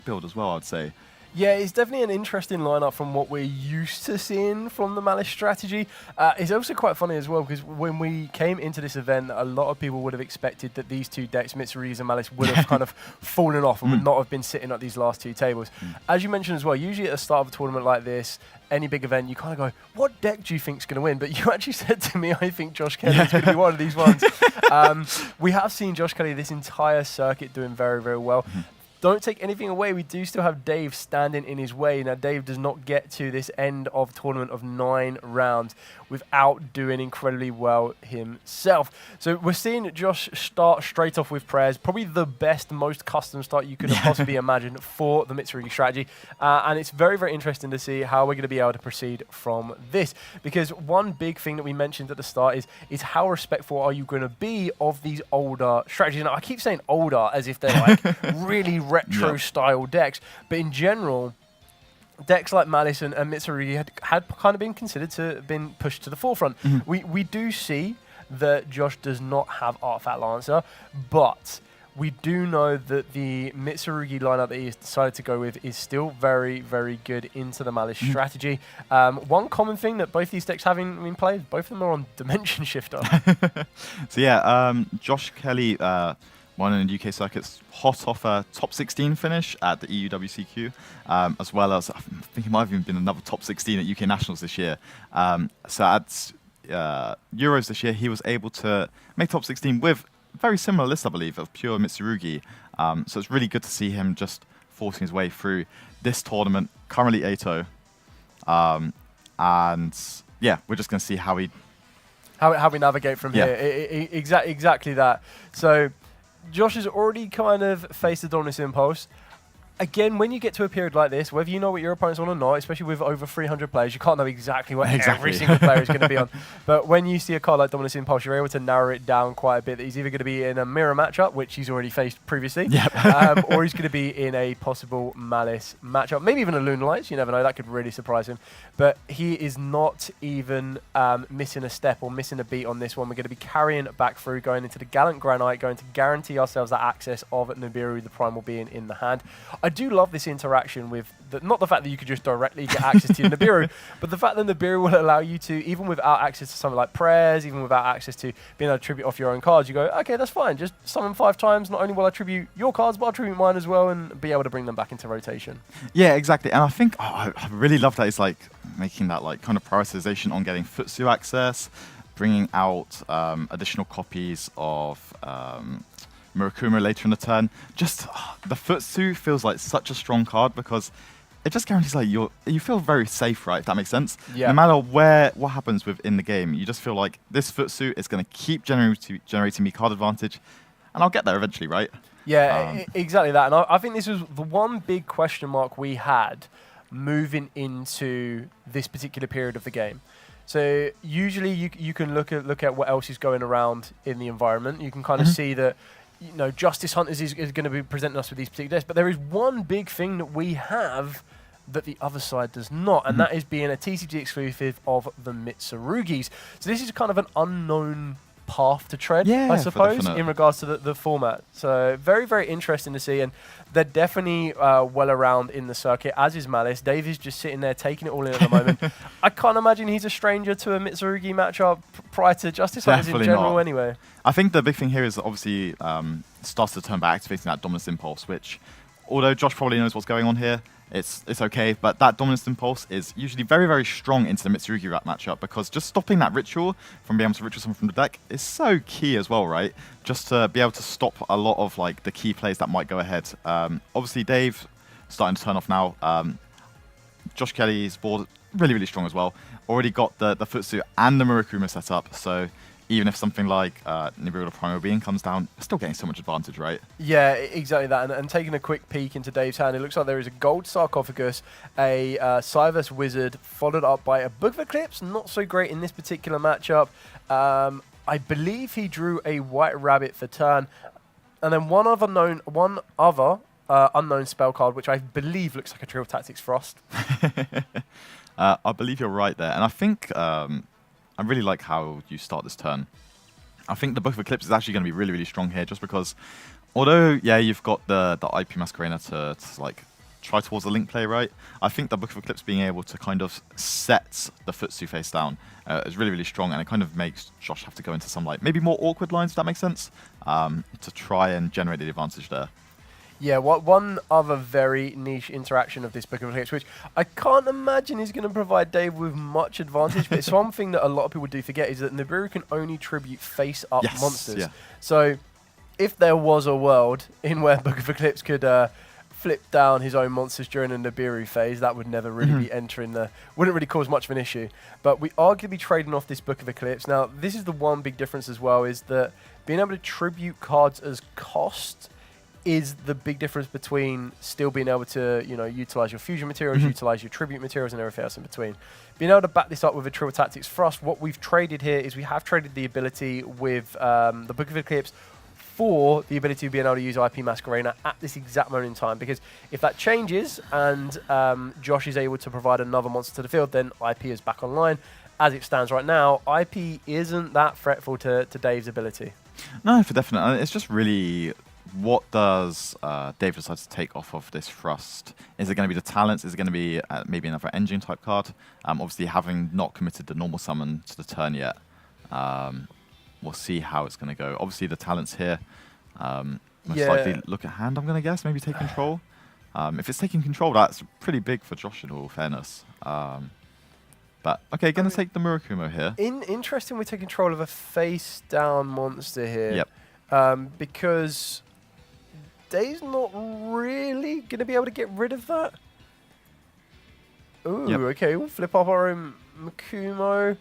build as well, I'd say. Yeah, it's definitely an interesting lineup from what we're used to seeing from the MALISS strategy. It's also quite funny as well, because when we came into this event, a lot of people would have expected that these two decks, MITSURUGI's and MALISS, would have kind of fallen off and would not have been sitting at these last two tables. As you mentioned as well, usually at the start of a tournament like this, any big event, you kind of go, what deck do you think is going to win? But you actually said to me, I think Josh Kelly is going to be one of these ones. We have seen Josh Kelly this entire circuit doing very, very well. Don't take anything away. We do still have Dave standing in his way. Now, Dave does not get to this end of tournament of 9 rounds without doing incredibly well himself. So we're seeing Josh start straight off with prayers, probably the best, most custom start you could have possibly imagined for the MITSURUGI strategy. And it's very, very interesting to see how we're going to be able to proceed from this. Because one big thing that we mentioned at the start is how respectful are you going to be of these older strategies? And I keep saying older as if they're like really retro style decks, but in general, decks like MALISS and MITSURUGI had kind of been considered to been pushed to the forefront. We do see that Josh does not have Artifact Lancer, but we do know that the MITSURUGI lineup that he's decided to go with is still very, very good into the MALISS strategy. One common thing that both these decks having been played, both of them are on Dimension Shifter. So yeah, Josh Kelly won in the UK circuits, hot off a top 16 finish at the EU WCQ, as well as, I think it might have even been another top 16 at UK Nationals this year. So at Euros this year, he was able to make top 16 with a very similar list, I believe, of pure MITSURUGI. So it's really good to see him just forcing his way through this tournament, currently 8-0. And yeah, we're just going to see how we navigate from here. Exactly that. So Josh has already kind of faced the Duelist Impulse. Again, when you get to a period like this, whether you know what your opponents want or not, especially with over 300 players, you can't know exactly what every single player is going to be on. But when you see a card like Duelist Impulse, you're able to narrow it down quite a bit. He's either going to be in a mirror matchup, which he's already faced previously, or he's going to be in a possible MALISS matchup. Maybe even a Lunar Lights, you never know, that could really surprise him. But he is not even missing a step or missing a beat on this one. We're going to be carrying it back through, going into the Gallant Granite, going to guarantee ourselves that access of Nibiru, the Primal being in the hand. I do love this interaction with, not the fact that you could just directly get access to Nibiru, but the fact that Nibiru will allow you to, even without access to something like prayers, even without access to being able to tribute off your own cards, you go, okay, that's fine, just summon 5 times, not only will I tribute your cards, but I'll tribute mine as well, and be able to bring them back into rotation. Yeah, exactly. And I think, I really love that it's like making that like kind of prioritization on getting Futsu access, bringing out additional copies of Murakuma later in the turn. Just the Futsu feels like such a strong card because it just guarantees like you feel very safe, right? If that makes sense. Yeah. No matter what happens within the game, you just feel like this Futsu is going to keep generating me card advantage, and I'll get there eventually, right? Yeah, exactly that. And I think this was the one big question mark we had moving into this particular period of the game. So usually you can look at what else is going around in the environment. You can kind of see that, you know, Justice Hunters is going to be presenting us with these particular decks, but there is one big thing that we have that the other side does not, and that is being a TCG exclusive of the MITSURUGIs. So this is kind of an unknown path to tread, I suppose, in regards to the format. So very, very interesting to see, and they're definitely well around in the circuit, as is MALISS. Dave is just sitting there taking it all in at the moment. I can't imagine he's a stranger to a MITSURUGI matchup prior to Justice Hunters in general anyway. I think the big thing here is obviously starts to turn by activating that Dominance Impulse, which, although Josh probably knows what's going on here, it's okay, but that Dominance Impulse is usually very, very strong into the MITSURUGI matchup, because just stopping that ritual from being able to ritual someone from the deck is so key as well, right? Just to be able to stop a lot of like the key plays that might go ahead. Obviously, Dave starting to turn off now. Josh Kelly's board really, really strong as well. Already got the Futsu and the Murakuma set up, so even if something like Nibiru the Primal Being comes down, still getting so much advantage, right? Yeah, exactly that. And taking a quick peek into Dave's hand, it looks like there is a Gold Sarcophagus, a Cyverse Wizard, followed up by a Book of Eclipse. Not so great in this particular matchup. I believe he drew a White Rabbit for turn. And then one other unknown spell card, which I believe looks like a Drill Tactics Frost. I believe you're right there. And I think I really like how you start this turn. I think the Book of Eclipse is actually going to be really, really strong here, just because, although, yeah, you've got the IP Masquerena to like try towards the link play, right? I think the Book of Eclipse being able to kind of set the Futsu face down is really, really strong, and it kind of makes Josh have to go into some like maybe more awkward lines, if that makes sense, to try and generate the advantage there. Yeah, one other very niche interaction of this Book of Eclipse, which I can't imagine is going to provide Dave with much advantage, but it's one thing that a lot of people do forget, is that Nibiru can only tribute face-up monsters. Yeah. So if there was a world in where Book of Eclipse could flip down his own monsters during a Nibiru phase, that would never really be entering the... wouldn't really cause much of an issue. But we are going to be trading off this Book of Eclipse. Now, this is the one big difference as well, is that being able to tribute cards as cost is the big difference between still being able to, you know, utilize your fusion materials, utilize your tribute materials, and everything else in between. Being able to back this up with a Triple Tactics Thrust, what we've traded here is we have traded the ability with the Book of Eclipse for the ability of being able to use IP Masquerade at this exact moment in time. Because if that changes and Josh is able to provide another monster to the field, then IP is back online. As it stands right now, IP isn't that fretful to Dave's ability. No, for definite. It's just really... what does Dave decide to take off of this Thrust? Is it going to be the talents? Is it going to be maybe another engine type card? Obviously, having not committed the normal summon to the turn yet, we'll see how it's going to go. Obviously, the talents here, most likely look at hand, I'm going to guess. Maybe take control. If it's taking control, that's pretty big for Josh, in all fairness. But, okay, going to take the Murakumo here. Interesting we take control of a face-down monster here. Yep. Because... Dave's not really going to be able to get rid of that. Ooh, okay, we'll flip up our own Makumo.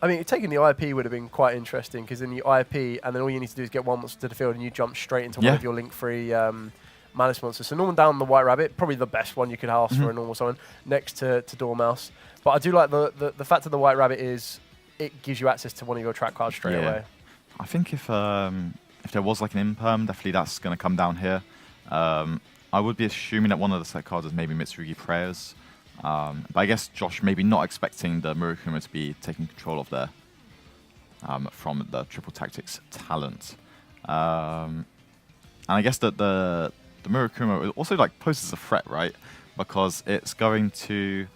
I mean, taking the IP would have been quite interesting, because then you IP, and then all you need to do is get one monster to the field, and you jump straight into one of your link-free Malice monsters. So Norman down the White Rabbit, probably the best one you could ask for a normal summon, next to Dormouse. But I do like the fact of the White Rabbit is it gives you access to one of your track cards straight away. I think if there was like an imperm, definitely that's going to come down here. I would be assuming that one of the set cards is maybe Mitsurugi Prayers. But I guess Josh maybe not expecting the Murakumo to be taking control of there from the Triple Tactics talent. And I guess that the Murakumo also like poses a threat, right? Because it's going to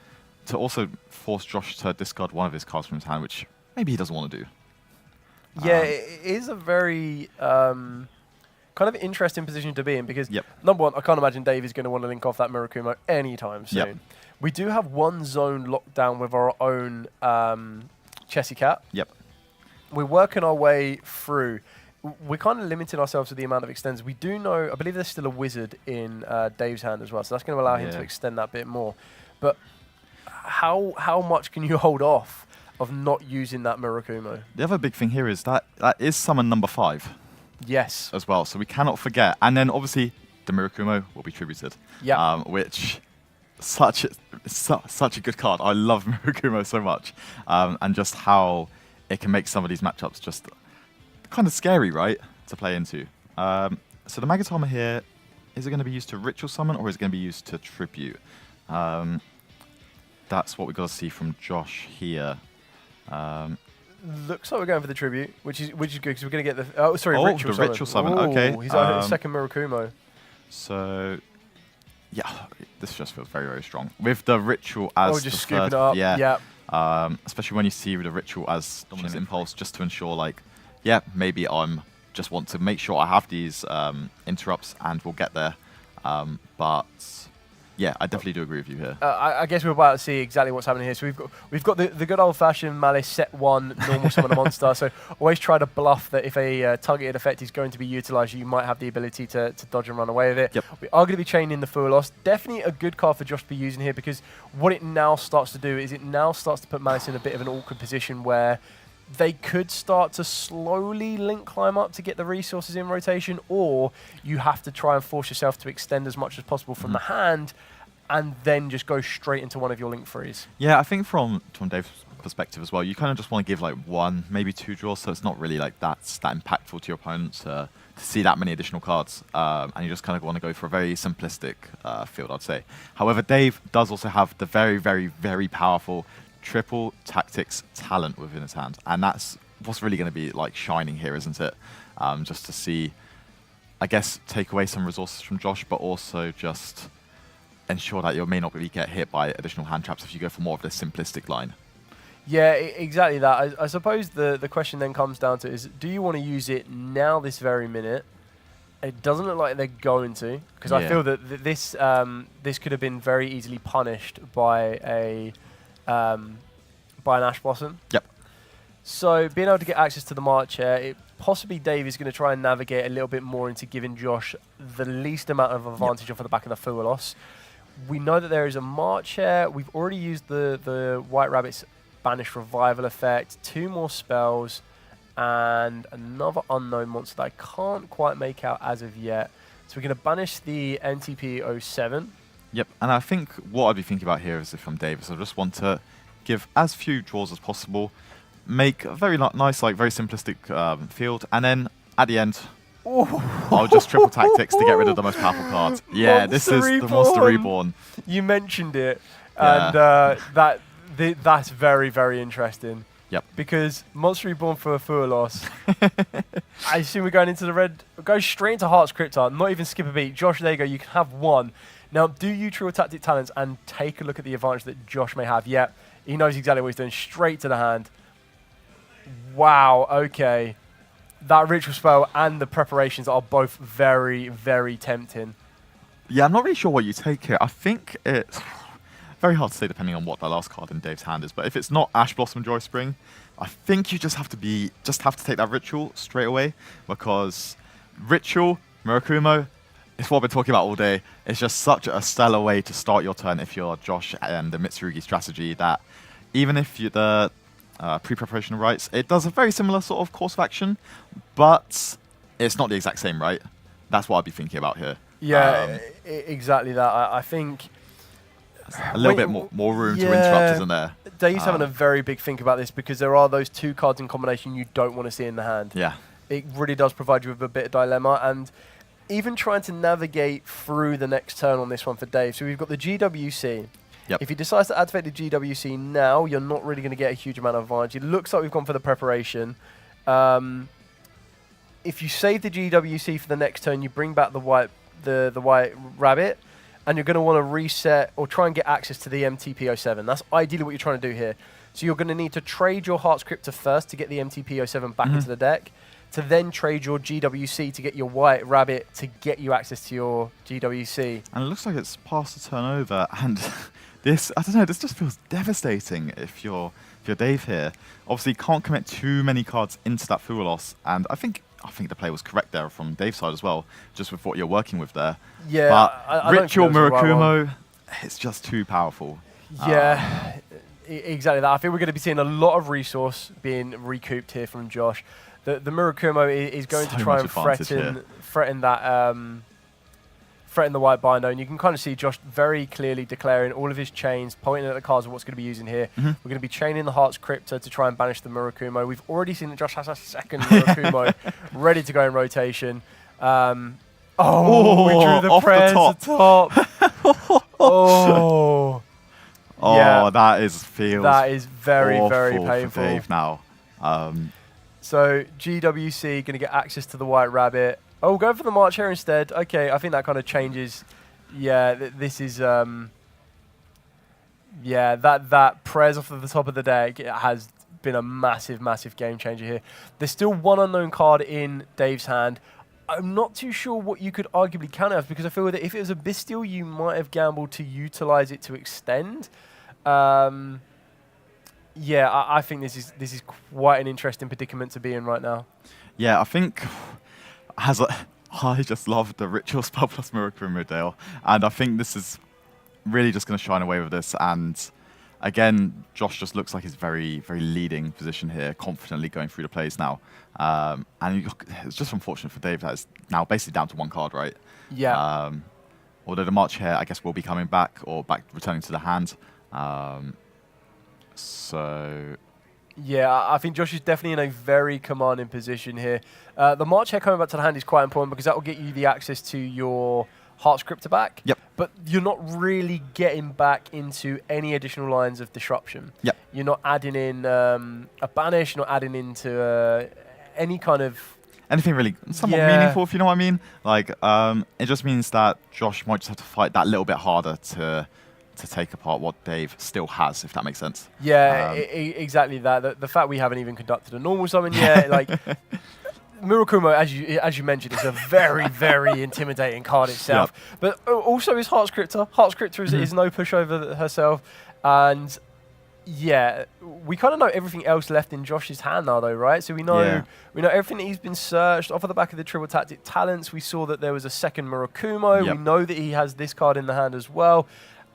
also force Josh to discard one of his cards from his hand, which maybe he doesn't want to do. Yeah, it is a very kind of interesting position to be in, because number one, I can't imagine Dave is going to want to link off that Murakumo anytime soon. We do have one zone locked down with our own Chessy Cat. We're working our way through. We're kind of limiting ourselves to the amount of extends. We do know, I believe there's still a wizard in Dave's hand as well, so that's going to allow him to extend that bit more. But how much can you hold off of not using that Murakumo? The other big thing here is that is summon number 5. Yes. As well, so we cannot forget. And then obviously the Murakumo will be tributed. Which such a good card. I love Murakumo so much. And just how it can make some of these matchups just kind of scary, right? To play into. So the Magatama here, is it going to be used to ritual summon, or is it going to be used to tribute? That's what we've got to see from Josh here. Looks like we're going for the tribute, which is good, because we're going to get the ritual summon. Ooh, okay, he's our second Murakumo. So yeah, this just feels very, very strong with the ritual as just the scooping third, it up. Especially when you see the ritual as dominant impulse, just to ensure like, maybe I'm just want to make sure I have these interrupts, and we'll get there. But yeah, I definitely do agree with you here. I guess we're about to see exactly what's happening here. So we've got the good old-fashioned Malice set 1 normal summon a monster. So always try to bluff that if a targeted effect is going to be utilised, you might have the ability to dodge and run away with it. We are going to be chaining the Fulos. Definitely a good card for Josh to be using here, because what it now starts to do is it now starts to put Malice in a bit of an awkward position where they could start to slowly link climb up to get the resources in rotation, or you have to try and force yourself to extend as much as possible from the hand, and then just go straight into one of your link frees. Yeah, I think from Dave's perspective as well, you kind of just want to give like 1, maybe 2 draws, so it's not really like that's that impactful to your opponent to see that many additional cards, and you just kind of want to go for a very simplistic field, I'd say. However, Dave does also have the very, very, very powerful Triple Tactics talent within his hand, and that's what's really going to be like shining here, isn't it? Just to see, I guess, take away some resources from Josh, but also just ensure that you may not get hit by additional hand traps if you go for more of the simplistic line. Yeah, exactly that. I suppose the question then comes down to is, do you want to use it now this very minute? It doesn't look like they're going to, because I feel that this could have been very easily punished by an Ash Blossom. Yep. So being able to get access to the March Hare, possibly Dave is going to try and navigate a little bit more into giving Josh the least amount of advantage off of the back of the Full Loss. We know that there is a March Hare. We've already used the White Rabbit's Banished Revival effect, 2 more spells, and another unknown monster that I can't quite make out as of yet. So we're going to banish the NTP-07. Yep, and I think what I'd be thinking about here is if I'm Davis, I just want to give as few draws as possible, make a very nice, like very simplistic field, and then at the end, I'll just triple tactics to get rid of the most powerful cards. Yeah, this is the Monster Reborn. You mentioned it, and that's very, very interesting. Yep. Because Monster Reborn for a Full Loss. I assume we're going into the red. Go straight into Heart's Cryptar, not even skip a beat. Josh, there you go. You can have 1. Now, do you Triple Tactic Talents and take a look at the advantage that Josh may have? Yeah, he knows exactly what he's doing. Straight to the hand. Wow, okay. That Ritual Spell and the preparations are both very, very tempting. Yeah, I'm not really sure what you take here. I think it's very hard to say depending on what the last card in Dave's hand is. But if it's not Ash Blossom Joy Spring, I think you just have to take that Ritual straight away, because Ritual, Murakumo, it's what we're talking about all day. It's just such a stellar way to start your turn if you're Josh and the Mitsurugi strategy, that even if you the pre-preparation of rights, it does a very similar sort of course of action, but it's not the exact same, right? That's what I'd be thinking about here. Yeah, exactly that. I think a little bit more room to interrupt, isn't there? Dave's having a very big think about this, because there are those 2 cards in combination you don't want to see in the hand. Yeah. It really does provide you with a bit of dilemma, and even trying to navigate through the next turn on this one for Dave. So we've got the GWC. Yep. If he decides to activate the GWC now, you're not really going to get a huge amount of advantage. It looks like we've gone for the preparation. If you save the GWC for the next turn, you bring back the white rabbit, and you're going to want to reset or try and get access to the MTP-07. That's ideally what you're trying to do here. So you're going to need to trade your Heart's Cryptor first to get the MTP-07 back into the deck, to then trade your GWC to get your white rabbit to get you access to your GWC. And it looks like it's past the turnover, and this, I don't know, this just feels devastating if you're Dave here. Obviously, can't commit too many cards into that Full Loss, and I think the play was correct there from Dave's side as well, just with what you're working with there. Yeah, but I Ritual Murakumo, it's just too powerful. Yeah, exactly that. I think we're going to be seeing a lot of resource being recouped here from Josh. The Murakumo is going to try and threaten the white binder, and you can kind of see Josh very clearly declaring all of his chains, pointing at the cards of what's going to be using here. We're going to be chaining the Heart's Cryptor to try and banish the Murakumo. We've already seen that Josh has a second Murakumo ready to go in rotation. We drew the prayers at the top. Yeah, that is very, very painful for Dave now. So GWC going to get access to the white rabbit. Oh, go for the March Hare instead. Okay, I think that kind of changes. Yeah, this is that prayers off of the top of the deck, it has been a massive, massive game changer here. There's still 1 unknown card in Dave's hand. I'm not too sure what you could arguably count it as, because I feel that if it was a Bestial, you might have gambled to utilize it to extend. Yeah, I think this is quite an interesting predicament to be in right now. Yeah, I think I just love the Ritual Spell plus Murakumo Dale, and I think this is really just going to shine away with this. And again, Josh just looks like he's very, very leading position here, confidently going through the plays now. And it's just unfortunate for Dave that it's now basically down to 1 card, right? Yeah. Although the March Hare, I guess, will be coming back or returning to the hand. Yeah, I think Josh is definitely in a very commanding position here. The March Hare coming back to the hand is quite important, because that will get you the access to your Heart's Cryptor back. Yep. But you're not really getting back into any additional lines of disruption. Yep. You're not adding in a banish, you're not adding into any kind of anything really somewhat meaningful, if you know what I mean. Like, it just means that Josh might just have to fight that little bit harder to take apart what Dave still has, if that makes sense. Yeah, exactly that. The fact we haven't even conducted a normal summon yet, like. Murakumo, as you mentioned, is a very, very intimidating card itself. Yep. But also is Heart Scriptor. Heart Scriptor is no pushover herself. And yeah, we kind of know everything else left in Josh's hand now, though, right? So we know everything that he's been searched. Off of the back of the Triple Tactic Talents, we saw that there was a second Murakumo. Yep. We know that he has this card in the hand as well.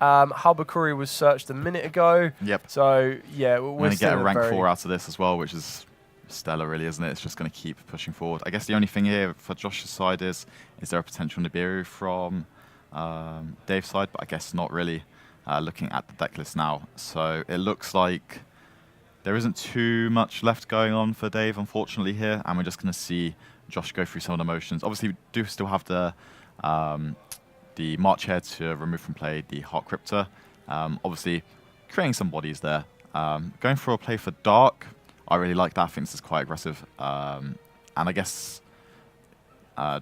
Habakuri was searched a minute ago. Yep. So yeah, we're going to get a rank 4 out of this as well, which is stellar, really, isn't it? It's just going to keep pushing forward. I guess the only thing here for Josh's side is there a potential Nibiru from Dave's side? But I guess not really, looking at the deck list now. So it looks like there isn't too much left going on for Dave, unfortunately, here. And we're just going to see Josh go through some of the motions. Obviously, we do still have the March Hare to remove from play, the Heart Cryptor. Obviously, creating some bodies there. Going for a play for Dark. I really like that. I think this is quite aggressive. And I guess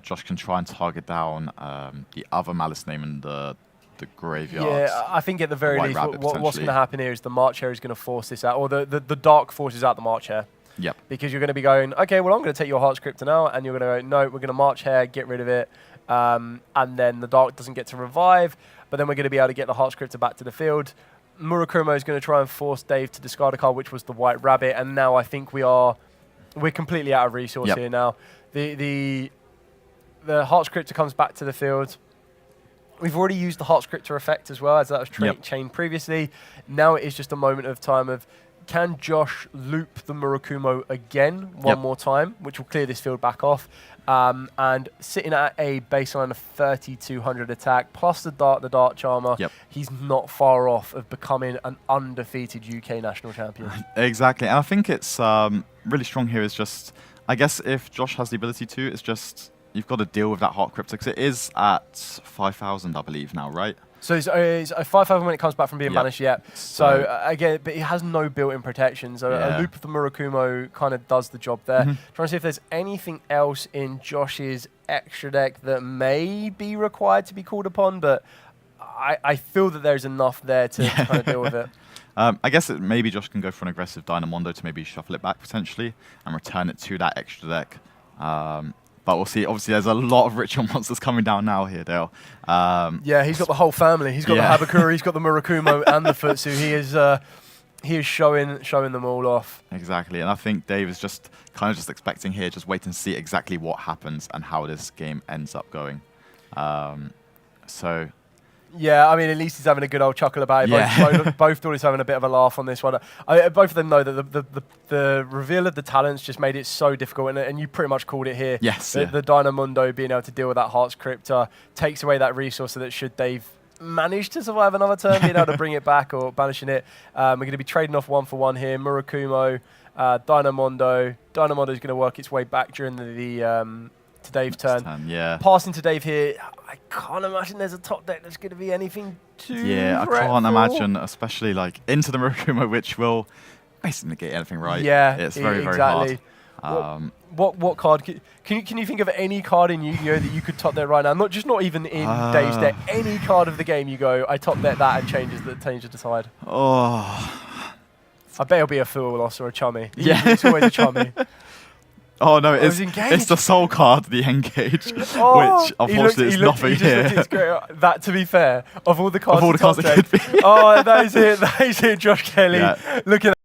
Josh can try and target down the other Malice name in the graveyard. Yeah, I think at the very least, what's going to happen here is the March Hare is going to force this out, or the Dark forces out the March Hare. Yep. Because you're going to be going, okay, well, I'm going to take your Heart Scriptor now, and you're going to go, no, we're going to March Hare, get rid of it, and then the Dark doesn't get to revive, but then we're going to be able to get the Heart Scriptor back to the field. Murakumo is going to try and force Dave to discard a card, which was the White Rabbit, and now I think we're completely out of resource here now. The Heart Scriptor comes back to the field. We've already used the Heart Scriptor effect as well, as that was chained previously. Now it is just a moment of time of, can Josh loop the Murakumo again one more time, which will clear this field back off, and sitting at a baseline of 3,200 attack, plus the Dart Charmer, he's not far off of becoming an undefeated UK national champion. Exactly, and I think it's really strong here is just, I guess if Josh has the ability to, it's just, you've got to deal with that Heart Cryptor, because it is at 5,000, I believe, now, right? So it's a 5,000 when it comes back from being banished, So again, but it has no built-in protection. So a loop of the Murakumo kind of does the job there. Trying to see if there's anything else in Josh's extra deck that may be required to be called upon, but I feel that there's enough there to kind of deal with it. I guess maybe Josh can go for an aggressive Dynamondo to maybe shuffle it back potentially and return it to that extra deck. But we'll see. Obviously, there's a lot of ritual monsters coming down now here, Dale. Yeah, he's got the whole family. He's got the Habakuri, he's got the Murakumo, and the Futsu. He is showing them all off. Exactly, and I think Dave is just kind of just expecting here, just wait and see exactly what happens and how this game ends up going. So. Yeah, I mean, at least he's having a good old chuckle about it. Both Duelists having a bit of a laugh on this one. Both of them know that the reveal of the talents just made it so difficult, and you pretty much called it here. Yes. The Dynamundo being able to deal with that Heart Scriptor takes away that resource so that should Dave manage to survive another turn, being able to bring it back or banishing it. We're going to be trading off 1-for-1 here. Murakumo, Dynamondo. Dynamondo is going to work its way back during the to Dave's turn. Passing to Dave here, I can't imagine there's a top deck that's going to be anything too I can't imagine, especially like into the Murakumo, which will basically negate anything, right? Yeah, it's very hard. What card can you think of any card in Yu-Gi-Oh that you could top deck right now? Not even in Dave's deck. Any card of the game you go, I top deck that and changes the tide. Oh, I bet it'll be a Fool Loss or a Chummy. Yeah, it's always a Chummy. Oh no, it's the soul card, the Engage, which unfortunately is nothing here. That, to be fair, of all the cards that could be. that is it, Josh Kelly. Look at that.